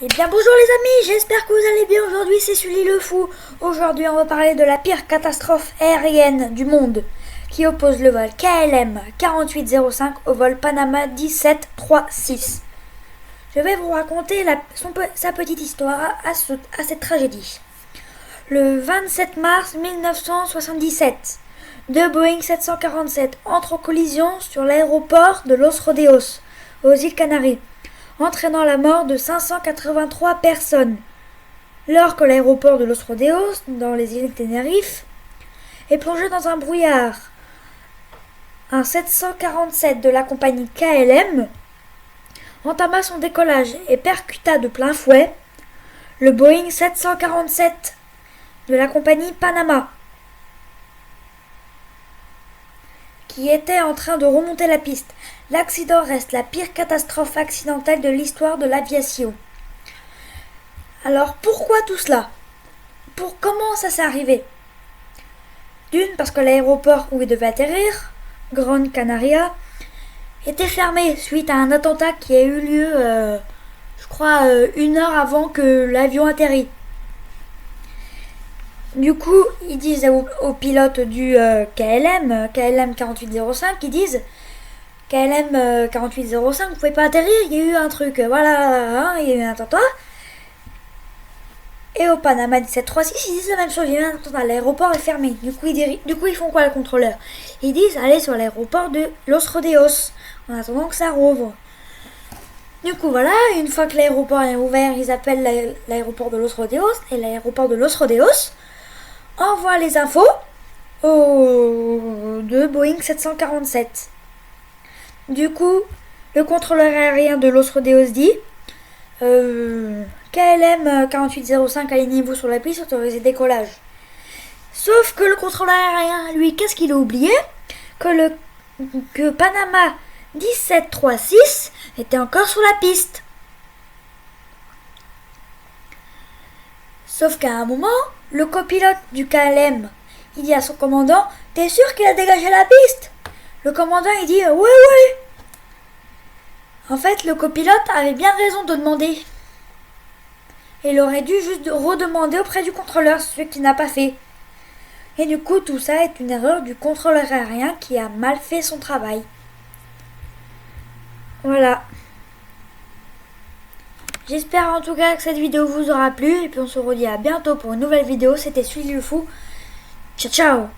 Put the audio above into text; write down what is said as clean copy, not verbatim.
Eh bien bonjour les amis, j'espère que vous allez bien. Aujourd'hui c'est Sully le Fou. Aujourd'hui on va parler de la pire catastrophe aérienne du monde qui oppose le vol KLM 4805 au vol Panama 1736. Je vais vous raconter sa petite histoire à cette tragédie. Le 27 mars 1977, deux Boeing 747 entrent en collision sur l'aéroport de Los Rodeos, aux îles Canaries, entraînant la mort de 583 personnes. Alors que l'aéroport de Los Rodeos, dans les îles Tenerife, est plongé dans un brouillard. Un 747 de la compagnie KLM entama son décollage et percuta de plein fouet le Boeing 747 de la compagnie Panama, qui était en train de remonter la piste. L'accident reste la pire catastrophe accidentelle de l'histoire de l'aviation. Alors pourquoi tout cela? Comment ça s'est arrivé? D'une, parce que l'aéroport où il devait atterrir, Gran Canaria, était fermé suite à un attentat qui a eu lieu, je crois, 1 heure avant que l'avion atterrit. Du coup, ils disent aux pilotes du KLM 4805, ils disent KLM 4805, vous pouvez pas atterrir, il y a eu un truc, voilà, il y a eu un attentat. Et au Panama 1736, ils disent la même chose, il y a eu un attentat, l'aéroport est fermé. Du coup, ils font quoi, le contrôleur? Ils disent allez sur l'aéroport de Los Rodeos, en attendant que ça rouvre. Du coup, voilà, une fois que l'aéroport est ouvert, ils appellent l'aéroport de Los Rodeos, et l'aéroport de Los Rodeos envoie les infos de Boeing 747. Du coup, le contrôleur aérien de Los Rodeos dit KLM 4805, alignez-vous sur la piste, autorisez décollage. Sauf que le contrôleur aérien, lui, qu'est-ce qu'il a oublié? Que Panama 1736 était encore sur la piste. Sauf qu'à un moment, le copilote du KLM, il dit à son commandant, t'es sûr qu'il a dégagé la piste? Le commandant, il dit, oui. En fait, le copilote avait bien raison de demander. Il aurait dû juste redemander auprès du contrôleur, ce qu'il n'a pas fait. Et du coup, tout ça est une erreur du contrôleur aérien qui a mal fait son travail. Voilà. J'espère en tout cas que cette vidéo vous aura plu. Et puis on se redit à bientôt pour une nouvelle vidéo. C'était Sully le Fou. Ciao ciao.